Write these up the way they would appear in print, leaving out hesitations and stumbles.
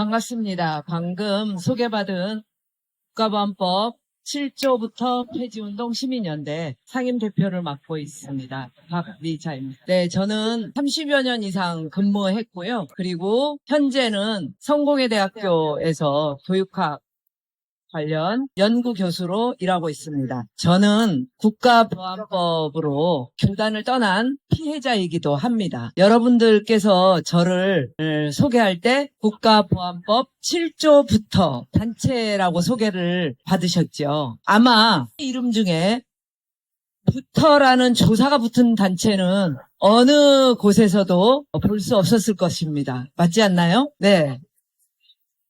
반갑습니다. 방금 소개받은 국가보안법 7조부터 폐지운동 시민연대 상임대표를 맡고 있습니다. 박리자입니다. 네, 저는 30여 년 이상 근무했고요. 그리고 현재는 성공회대학교에서 교육학 관련 연구교수로 일하고 있습니다. 저는 국가보안법으로 교단을 떠난 피해자이기도 합니다. 여러분들께서 저를 소개할 때 국가보안법 7조부터 단체라고 소개를 받으셨죠. 아마 이름 중에 부터라는 조사가 붙은 단체는 어느 곳에서도 볼 수 없었을 것입니다. 맞지 않나요? 네.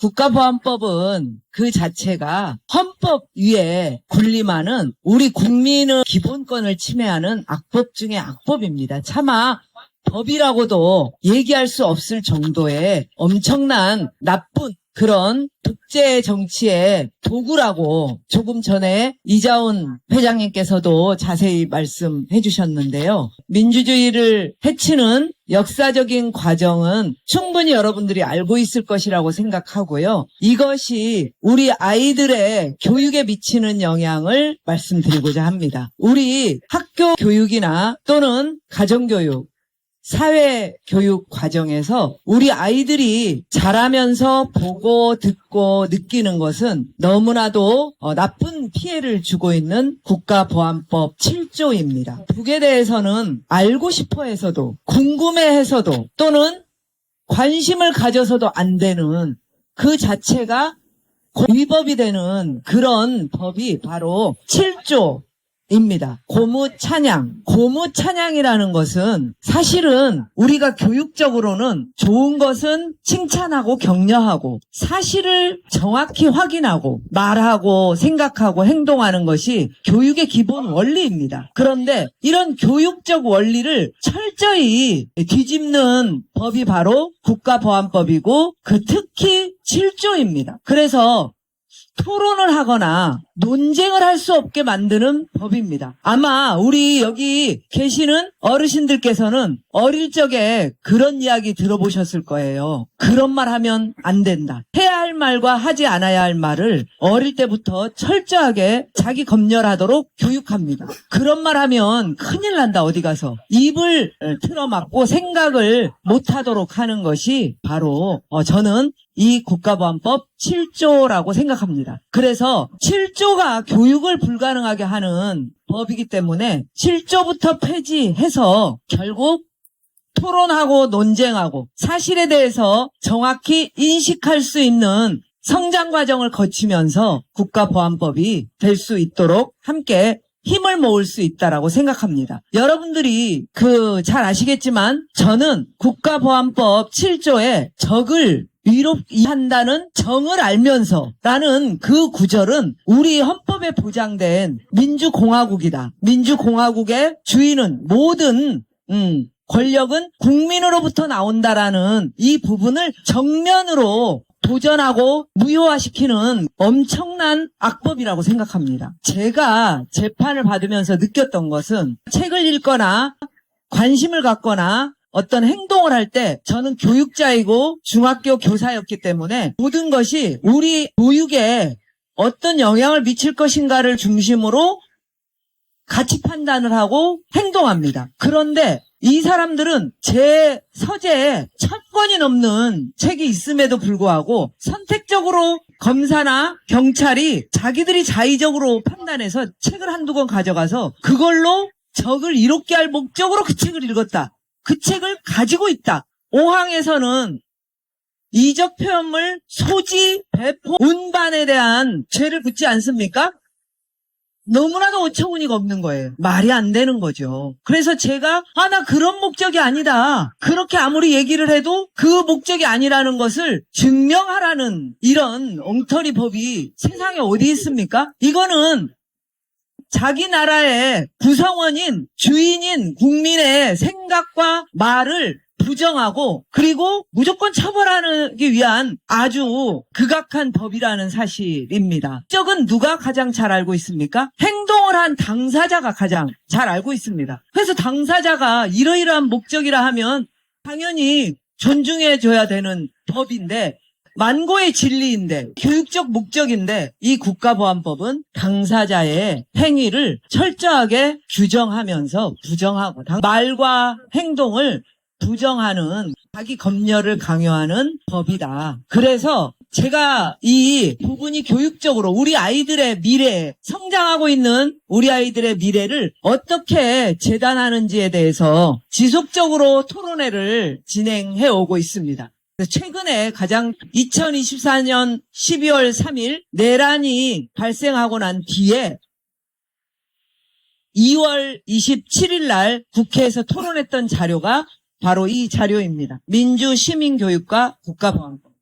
국가보안법은 그 자체가 헌법 위에 군림하는 우리 국민의 기본권을 침해하는 악법 중에 악법입니다. 차마 법이라고도 얘기할 수 없을 정도의 엄청난 나쁜 그런 독재 정치의 도구라고 조금 전에 이자훈 회장님께서도 자세히 말씀해 주셨는데요. 민주주의를 해치는 역사적인 과정은 충분히 여러분들이 알고 있을 것이라고 생각하고요. 이것이 우리 아이들의 교육에 미치는 영향을 말씀드리고자 합니다. 우리 학교 교육이나 또는 가정교육, 사회교육 과정에서 우리 아이들이 자라면서 보고 듣고 느끼는 것은 너무나도 나쁜 피해를 주고 있는 국가보안법 7조입니다. 북에 대해서는 알고 싶어 해서도 궁금해 해서도 또는 관심을 가져서도 안 되는 그 자체가 위법이 되는 그런 법이 바로 7조 입니다. 고무찬양이라는 것은 사실은 우리가 교육적으로는 좋은 것은 칭찬하고 격려하고 사실을 정확히 확인하고 말하고 생각하고 행동하는 것이 교육의 기본 원리입니다. 그런데 이런 교육적 원리를 철저히 뒤집는 법이 바로 국가보안법이고 특히 7조입니다. 그래서 토론을 하거나 논쟁을 할 수 없게 만드는 법입니다. 아마 우리 여기 계시는 어르신들께서는 어릴 적에 그런 이야기 들어보셨을 거예요. 그런 말 하면 안 된다. 해야 할 말과 하지 않아야 할 말을 어릴 때부터 철저하게 자기 검열하도록 교육합니다. 그런 말 하면 큰일 난다 어디 가서. 입을 틀어막고 생각을 못하도록 하는 것이 바로 저는 이 국가보안법 7조라고 생각합니다. 그래서 7조가 교육을 불가능하게 하는 법이기 때문에 7조부터 폐지해서 결국 토론하고 논쟁하고 사실에 대해서 정확히 인식할 수 있는 성장 과정을 거치면서 국가보안법이 될 수 있도록 함께 힘을 모을 수 있다라고 생각합니다. 여러분들이 잘 아시겠지만 저는 국가보안법 7조의 적을 위로한다는 정을 알면서 라는 그 구절은 우리 헌법에 보장된 민주공화국이다. 민주공화국의 주인은 모든 권력은 국민으로부터 나온다라는 이 부분을 정면으로 도전하고 무효화시키는 엄청난 악법이라고 생각합니다. 제가 재판을 받으면서 느꼈던 것은 책을 읽거나 관심을 갖거나 어떤 행동을 할 때 저는 교육자이고 중학교 교사였기 때문에 모든 것이 우리 교육에 어떤 영향을 미칠 것인가를 중심으로 가치 판단을 하고 행동합니다. 그런데 이 사람들은 제 서재에 1000권이 넘는 책이 있음에도 불구하고 선택적으로 검사나 경찰이 자기들이 자의적으로 판단해서 책을 한두 권 가져가서 그걸로 적을 이롭게 할 목적으로 그 책을 읽었다. 그 책을 가지고 있다. 5항에서는 이적 표현물 소지, 배포, 운반에 대한 죄를 붙지 않습니까? 너무나도 어처구니가 없는 거예요. 말이 안 되는 거죠. 그래서 제가 나 그런 목적이 아니다. 그렇게 아무리 얘기를 해도 그 목적이 아니라는 것을 증명하라는 이런 엉터리 법이 세상에 어디 있습니까? 이거는 자기 나라의 구성원인 주인인 국민의 생각과 말을 부정하고 그리고 무조건 처벌하기 위한 아주 극악한 법이라는 사실입니다. 목적은 누가 가장 잘 알고 있습니까? 행동을 한 당사자가 가장 잘 알고 있습니다. 그래서 당사자가 이러이러한 목적이라 하면 당연히 존중해줘야 되는 법인데 만고의 진리인데 교육적 목적인데 이 국가보안법은 당사자의 행위를 철저하게 규정하면서 부정하고 말과 행동을 부정하는 자기 검열을 강요하는 법이다. 그래서 제가 이 부분이 교육적으로 우리 아이들의 미래, 성장하고 있는 우리 아이들의 미래를 어떻게 재단하는지에 대해서 지속적으로 토론회를 진행해 오고 있습니다. 최근에 가장 2024년 12월 3일 내란이 발생하고 난 뒤에 2월 27일 날 국회에서 토론했던 자료가 바로 이 자료입니다. 민주시민교육과 국가보안법.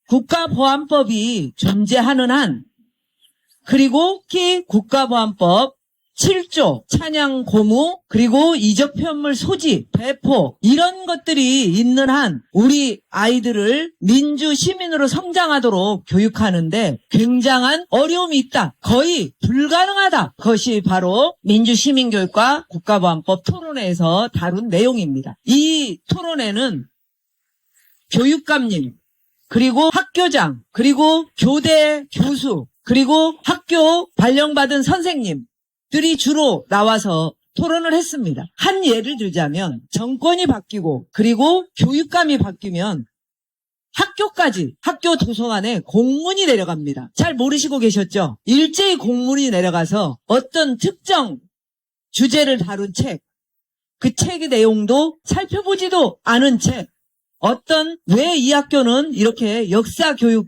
국가보안법이 존재하는 한, 그리고 특히 국가보안법 7조, 찬양 고무, 그리고 이적편물 소지, 배포 이런 것들이 있는 한 우리 아이들을 민주시민으로 성장하도록 교육하는데 굉장한 어려움이 있다. 거의 불가능하다. 그것이 바로 민주시민교육과 국가보안법 토론회에서 다룬 내용입니다. 이 토론회는 교육감님, 그리고 학교장, 그리고 교대 교수, 그리고 학교 발령받은 선생님들이 주로 나와서 토론을 했습니다. 한 예를 들자면 정권이 바뀌고 그리고 교육감이 바뀌면 학교까지, 학교 도서관에 공문이 내려갑니다. 잘 모르시고 계셨죠? 일제히 공문이 내려가서 어떤 특정 주제를 다룬 책, 그 책의 내용도 살펴보지도 않은 책, 왜 이 학교는 이렇게 역사 교육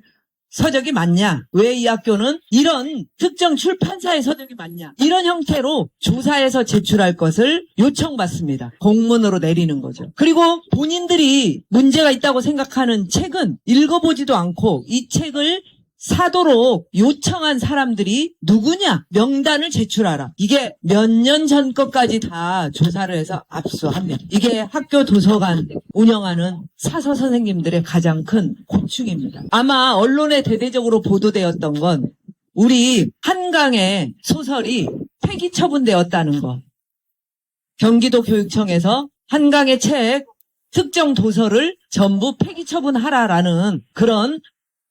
서적이 많냐? 왜 이 학교는 이런 특정 출판사의 서적이 많냐? 이런 형태로 조사해서 제출할 것을 요청받습니다. 공문으로 내리는 거죠. 그리고 본인들이 문제가 있다고 생각하는 책은 읽어보지도 않고 이 책을 사도록 요청한 사람들이 누구냐? 명단을 제출하라. 이게 몇 년 전 것까지 다 조사를 해서 압수합니다. 이게 학교 도서관 운영하는 사서 선생님들의 가장 큰 고충입니다. 아마 언론에 대대적으로 보도되었던 건 우리 한강의 소설이 폐기 처분되었다는 것. 경기도 교육청에서 한강의 책 특정 도서를 전부 폐기 처분하라라는 그런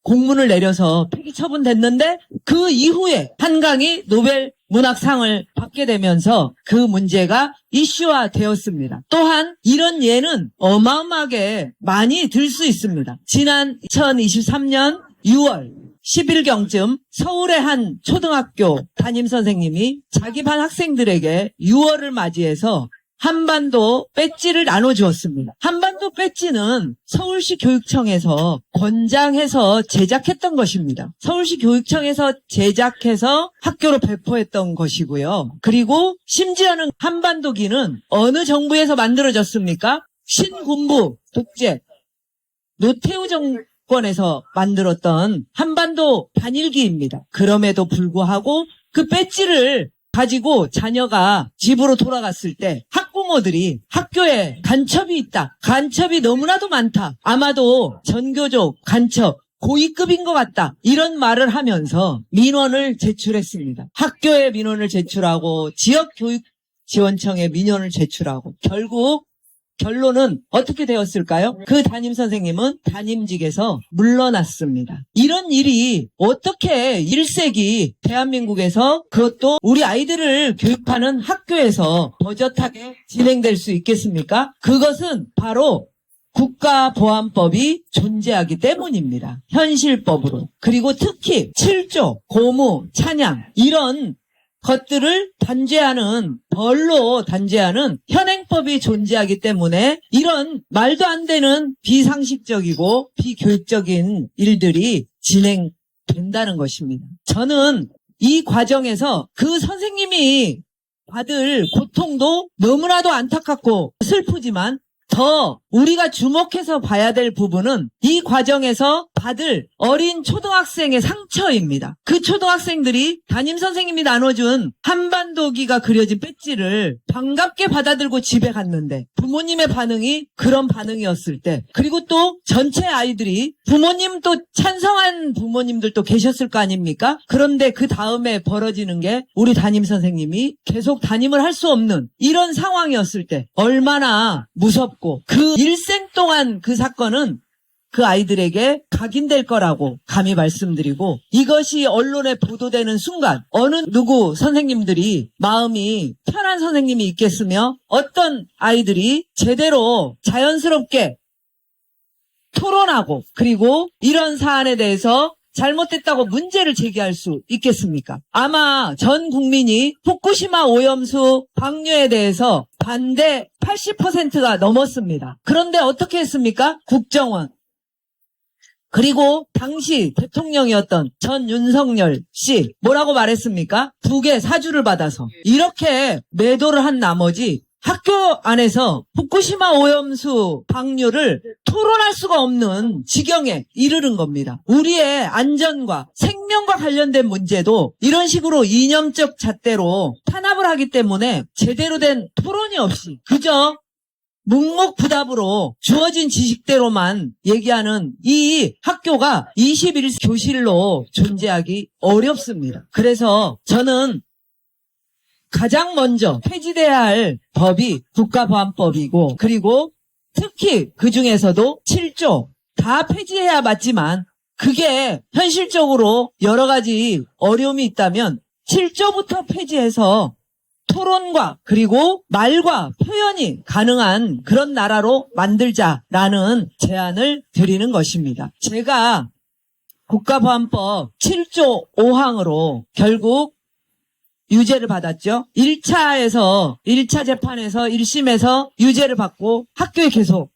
공문을 내려서 폐기 처분됐는데 그 이후에 한강이 노벨 문학상을 받게 되면서 그 문제가 이슈화되었습니다. 또한 이런 예는 어마어마하게 많이 들 수 있습니다. 지난 2023년 6월 10일경쯤 서울의 한 초등학교 담임선생님이 자기 반 학생들에게 6월을 맞이해서 한반도 배지를 나눠주었습니다. 한반도 배지는 서울시 교육청에서 권장해서 제작했던 것입니다. 서울시 교육청에서 제작해서 학교로 배포했던 것이고요. 그리고 심지어는 한반도기는 어느 정부에서 만들어졌습니까? 신군부 독재 노태우 정권에서 만들었던 한반도 반일기입니다. 그럼에도 불구하고 그 배지를 가지고 자녀가 집으로 돌아갔을 때 학부모들이 학교에 간첩이 있다. 간첩이 너무나도 많다. 아마도 전교조 간첩 고위급인 것 같다. 이런 말을 하면서 민원을 제출했습니다. 학교에 민원을 제출하고 지역교육지원청에 민원을 제출하고 결국 결론은 어떻게 되었을까요? 그 담임선생님은 담임직에서 물러났습니다. 이런 일이 어떻게 1세기 대한민국에서 그것도 우리 아이들을 교육하는 학교에서 버젓하게 진행될 수 있겠습니까? 그것은 바로 국가보안법이 존재하기 때문입니다. 현실법으로. 그리고 특히 7조, 고무, 찬양 이런 것들을 단죄하는 벌로 단죄하는 현행법이 존재하기 때문에 이런 말도 안 되는 비상식적이고 비교육적인 일들이 진행된다는 것입니다. 저는 이 과정에서 그 선생님이 받을 고통도 너무나도 안타깝고 슬프지만 더 우리가 주목해서 봐야 될 부분은 이 과정에서 받을 어린 초등학생의 상처입니다. 그 초등학생들이 담임선생님이 나눠준 한반도기가 그려진 배지를 반갑게 받아들고 집에 갔는데 부모님의 반응이 그런 반응이었을 때 그리고 또 전체 아이들이 부모님 또 찬성한 부모님들도 계셨을 거 아닙니까? 그런데 그 다음에 벌어지는 게 우리 담임선생님이 계속 담임을 할 수 없는 이런 상황이었을 때 얼마나 무섭고 그 일생 동안 그 사건은 그 아이들에게 각인될 거라고 감히 말씀드리고, 이것이 언론에 보도되는 순간 어느 누구 선생님들이 마음이 편한 선생님이 있겠으며 어떤 아이들이 제대로 자연스럽게 토론하고 그리고 이런 사안에 대해서 잘못됐다고 문제를 제기할 수 있겠습니까? 아마 전 국민이 후쿠시마 오염수 방류에 대해서 반대 80%가 넘었습니다. 그런데 어떻게 했습니까? 국정원. 그리고 당시 대통령이었던 전 윤석열 씨 뭐라고 말했습니까? 2개 사주를 받아서 이렇게 매도를 한 나머지 학교 안에서 후쿠시마 오염수 방류를 토론할 수가 없는 지경에 이르는 겁니다. 우리의 안전과 생명과 관련된 문제도 이런 식으로 이념적 잣대로 탄압을 하기 때문에 제대로 된 토론이 없이 그저 묵묵부답으로 주어진 지식대로만 얘기하는 이 학교가 21교실로 존재하기 어렵습니다. 그래서 저는 가장 먼저 폐지돼야 할 법이 국가보안법이고 그리고 특히 그중에서도 7조 다 폐지해야 맞지만 그게 현실적으로 여러 가지 어려움이 있다면 7조부터 폐지해서 토론과 그리고 말과 표현이 가능한 그런 나라로 만들자라는 제안을 드리는 것입니다. 제가 국가보안법 7조 5항으로 결국 유죄를 받았죠. 1차 재판에서 1심에서 유죄를 받고 학교에 계속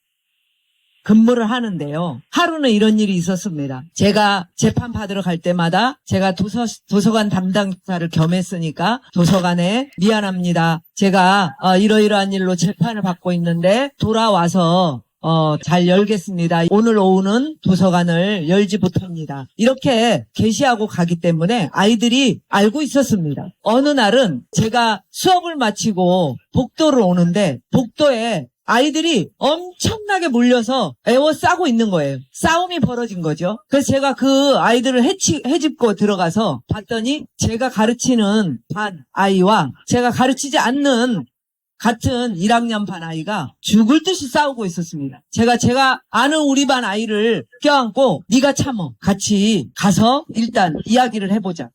근무를 하는데요. 하루는 이런 일이 있었습니다. 제가 재판 받으러 갈 때마다 제가 도서관 담당자를 겸했으니까 도서관에 미안합니다. 제가 이러이러한 일로 재판을 받고 있는데 돌아와서 잘 열겠습니다. 오늘 오후는 도서관을 열지 못합니다. 이렇게 게시하고 가기 때문에 아이들이 알고 있었습니다. 어느 날은 제가 수업을 마치고 복도를 오는데 복도에 아이들이 엄청나게 몰려서 에워싸고 있는 거예요. 싸움이 벌어진 거죠. 그래서 제가 그 아이들을 헤집고 들어가서 봤더니 제가 가르치는 반 아이와 제가 가르치지 않는 같은 1학년 반 아이가 죽을 듯이 싸우고 있었습니다. 제가 아는 우리 반 아이를 껴안고 네가 참어. 같이 가서 일단 이야기를 해보자.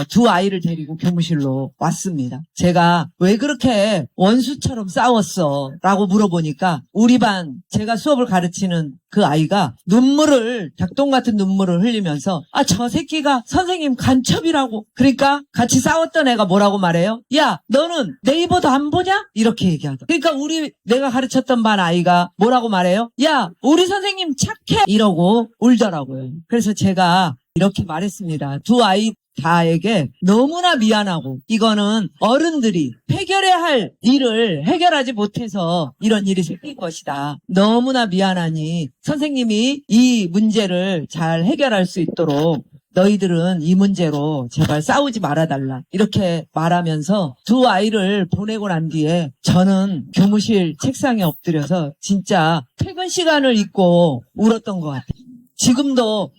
두 아이를 데리고 교무실로 왔습니다. 제가 왜 그렇게 원수처럼 싸웠어? 라고 물어보니까 우리 반 제가 수업을 가르치는 그 아이가 닭똥 같은 눈물을 흘리면서 저 새끼가 선생님 간첩이라고. 그러니까 같이 싸웠던 애가 뭐라고 말해요? 야, 너는 네이버도 안 보냐? 이렇게 얘기하더라고요. 그러니까 내가 가르쳤던 반 아이가 뭐라고 말해요? 야, 우리 선생님 착해! 이러고 울더라고요. 그래서 제가 이렇게 말했습니다. 두 아이 다에게 너무나 미안하고 이거는 어른들이 해결해야 할 일을 해결하지 못해서 이런 일이 생긴 것이다. 너무나 미안하니 선생님이 이 문제를 잘 해결할 수 있도록 너희들은 이 문제로 제발 싸우지 말아달라. 이렇게 말하면서 두 아이를 보내고 난 뒤에 저는 교무실 책상에 엎드려서 진짜 퇴근 시간을 잊고 울었던 것 같아요. 지금도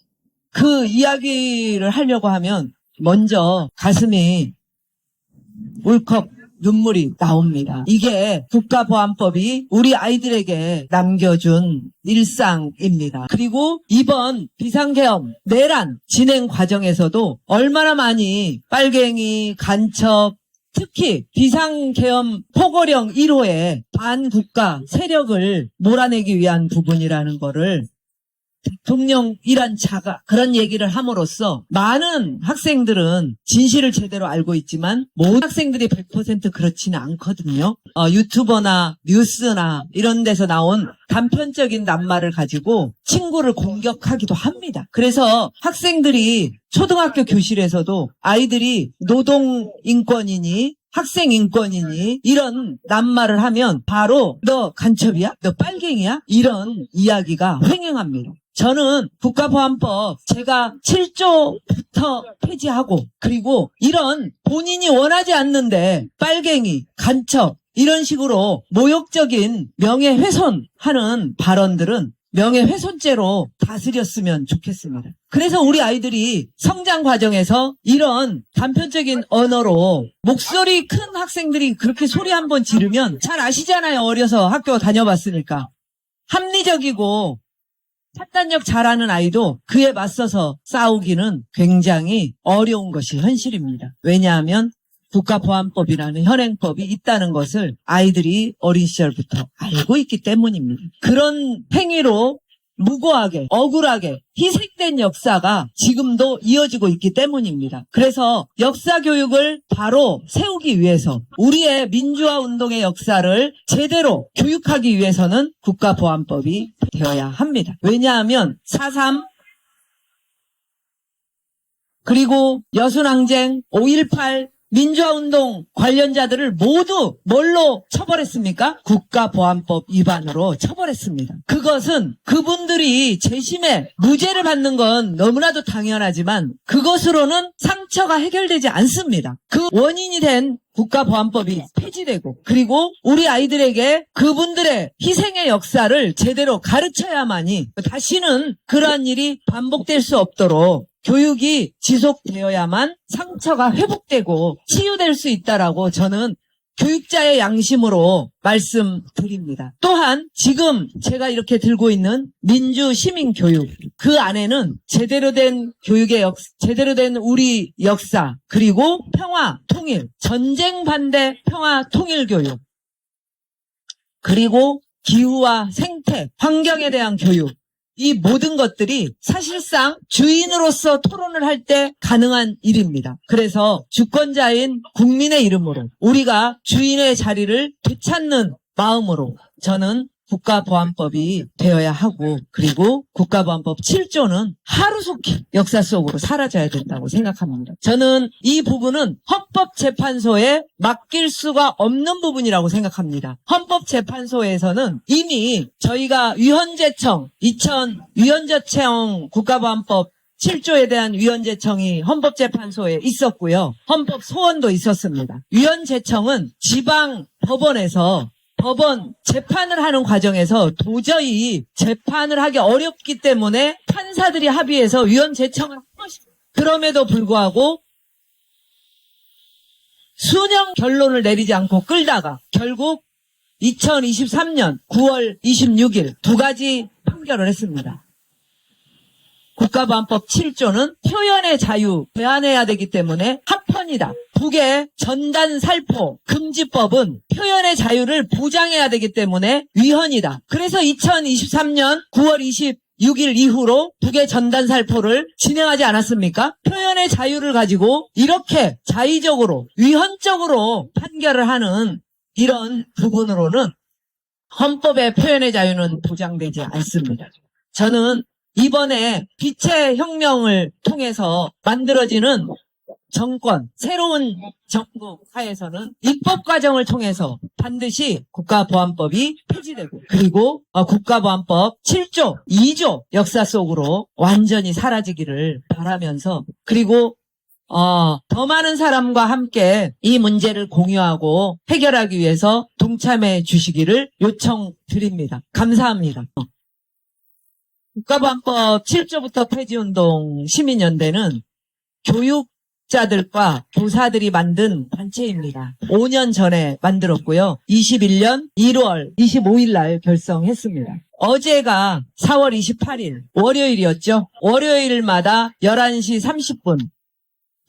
그 이야기를 하려고 하면 먼저 가슴이 울컥 눈물이 나옵니다. 이게 국가보안법이 우리 아이들에게 남겨준 일상입니다. 그리고 이번 비상계엄 내란 진행 과정에서도 얼마나 많이 빨갱이, 간첩, 특히 비상계엄 포고령 1호에 반국가 세력을 몰아내기 위한 부분이라는 거를 대통령이란 자가 그런 얘기를 함으로써 많은 학생들은 진실을 제대로 알고 있지만 모든 학생들이 100% 그렇지는 않거든요. 유튜버나 뉴스나 이런 데서 나온 단편적인 낱말을 가지고 친구를 공격하기도 합니다. 그래서 학생들이 초등학교 교실에서도 아이들이 노동인권이니 학생인권이니 이런 낱말을 하면 바로 너 간첩이야? 너 빨갱이야? 이런 이야기가 횡행합니다. 저는 국가보안법 제가 7조부터 폐지하고 그리고 이런 본인이 원하지 않는데 빨갱이, 간첩 이런 식으로 모욕적인 명예훼손하는 발언들은 명예훼손죄로 다스렸으면 좋겠습니다. 그래서 우리 아이들이 성장 과정에서 이런 단편적인 언어로 목소리 큰 학생들이 그렇게 소리 한번 지르면 잘 아시잖아요. 어려서 학교 다녀봤으니까. 합리적이고 판단력 잘하는 아이도 그에 맞서서 싸우기는 굉장히 어려운 것이 현실입니다. 왜냐하면 국가보안법이라는 현행법이 있다는 것을 아이들이 어린 시절부터 알고 있기 때문입니다. 그런 행위로 무고하게, 억울하게 희생된 역사가 지금도 이어지고 있기 때문입니다. 그래서 역사 교육을 바로 세우기 위해서 우리의 민주화 운동의 역사를 제대로 교육하기 위해서는 국가보안법이 되어야 합니다. 왜냐하면 4.3 그리고 여순항쟁, 5.18 민주화운동 관련자들을 모두 뭘로 처벌했습니까? 국가보안법 위반으로 처벌했습니다. 그것은 그분들이 재심에 무죄를 받는 건 너무나도 당연하지만 그것으로는 상처가 해결되지 않습니다. 그 원인이 된 국가보안법이 폐지되고 그리고 우리 아이들에게 그분들의 희생의 역사를 제대로 가르쳐야만이 다시는 그러한 일이 반복될 수 없도록 교육이 지속되어야만 상처가 회복되고 치유될 수 있다라고 저는 교육자의 양심으로 말씀드립니다. 또한 지금 제가 이렇게 들고 있는 민주시민교육 그 안에는 제대로 된 교육의 제대로 된 우리 역사 그리고 평화 통일 전쟁 반대 평화 통일 교육 그리고 기후와 생태 환경에 대한 교육 이 모든 것들이 사실상 주인으로서 토론을 할 때 가능한 일입니다. 그래서 주권자인 국민의 이름으로 우리가 주인의 자리를 되찾는 마음으로 저는 국가보안법이 되어야 하고 그리고 국가보안법 7조는 하루속히 역사 속으로 사라져야 된다고 생각합니다. 저는 이 부분은 헌법재판소에 맡길 수가 없는 부분이라고 생각합니다. 헌법재판소에서는 이미 저희가 위헌재청 2000 위헌재청 국가보안법 7조에 대한 위헌재청이 헌법재판소에 있었고요. 헌법소원도 있었습니다. 위헌재청은 지방 법원에서 법원 재판을 하는 과정에서 도저히 재판을 하기 어렵기 때문에 판사들이 합의해서 위헌재청을 한 것입니다. 그럼에도 불구하고 수년 결론을 내리지 않고 끌다가 결국 2023년 9월 26일 두 가지 판결을 했습니다. 국가보안법 7조는 표현의 자유 제한해야 되기 때문에 합헌이다. 북의 전단살포 금지법은 표현의 자유를 보장해야 되기 때문에 위헌이다. 그래서 2023년 9월 26일 이후로 북의 전단살포를 진행하지 않았습니까? 표현의 자유를 가지고 이렇게 자의적으로 위헌적으로 판결을 하는 이런 부분으로는 헌법의 표현의 자유는 보장되지 않습니다. 저는 이번에 빛의 혁명을 통해서 만들어지는 정권, 새로운 정부 하에서는 입법 과정을 통해서 반드시 국가보안법이 폐지되고 그리고 국가보안법 7조, 2조 역사 속으로 완전히 사라지기를 바라면서 그리고 더 많은 사람과 함께 이 문제를 공유하고 해결하기 위해서 동참해 주시기를 요청드립니다. 감사합니다. 국가보안법 7조부터 폐지운동 시민연대는 교육자들과 교사들이 만든 단체입니다. 5년 전에 만들었고요. 21년 1월 25일 날 결성했습니다. 어제가 4월 28일 월요일이었죠. 월요일마다 11시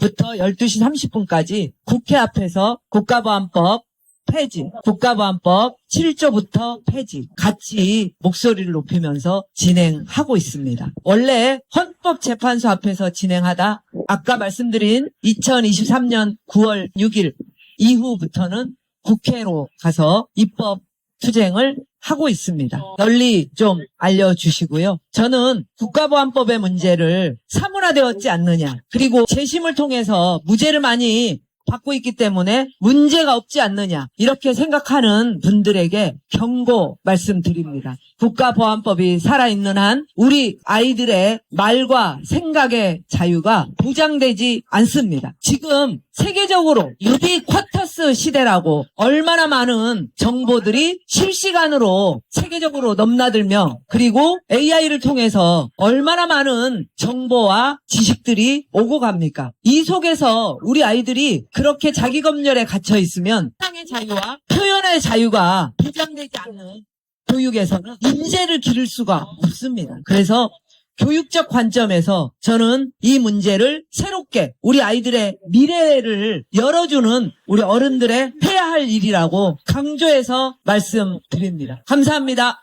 30분부터 12시 30분까지 국회 앞에서 국가보안법 폐지, 국가보안법 7조부터 폐지 같이 목소리를 높이면서 진행하고 있습니다. 원래 헌법재판소 앞에서 진행하다 아까 말씀드린 2023년 9월 6일 이후부터는 국회로 가서 입법 투쟁을 하고 있습니다. 널리 좀 알려주시고요. 저는 국가보안법의 문제를 사문화되었지 않느냐 그리고 재심을 통해서 무죄를 많이 받고 있기 때문에 문제가 없지 않느냐 이렇게 생각하는 분들에게 경고 말씀드립니다. 국가보안법이 살아있는 한 우리 아이들의 말과 생각의 자유가 보장되지 않습니다. 지금 세계적으로 유비쿼터스 시대라고 얼마나 많은 정보들이 실시간으로 세계적으로 넘나들며 그리고 AI를 통해서 얼마나 많은 정보와 지식들이 오고 갑니까? 이 속에서 우리 아이들이 그렇게 자기 검열에 갇혀 있으면 상의 자유와 표현의 자유가 보장되지 않는 교육에서는 인재를 기를 수가 없습니다. 그래서 교육적 관점에서 저는 이 문제를 새롭게 우리 아이들의 미래를 열어주는 우리 어른들의 해야 할 일이라고 강조해서 말씀드립니다. 감사합니다.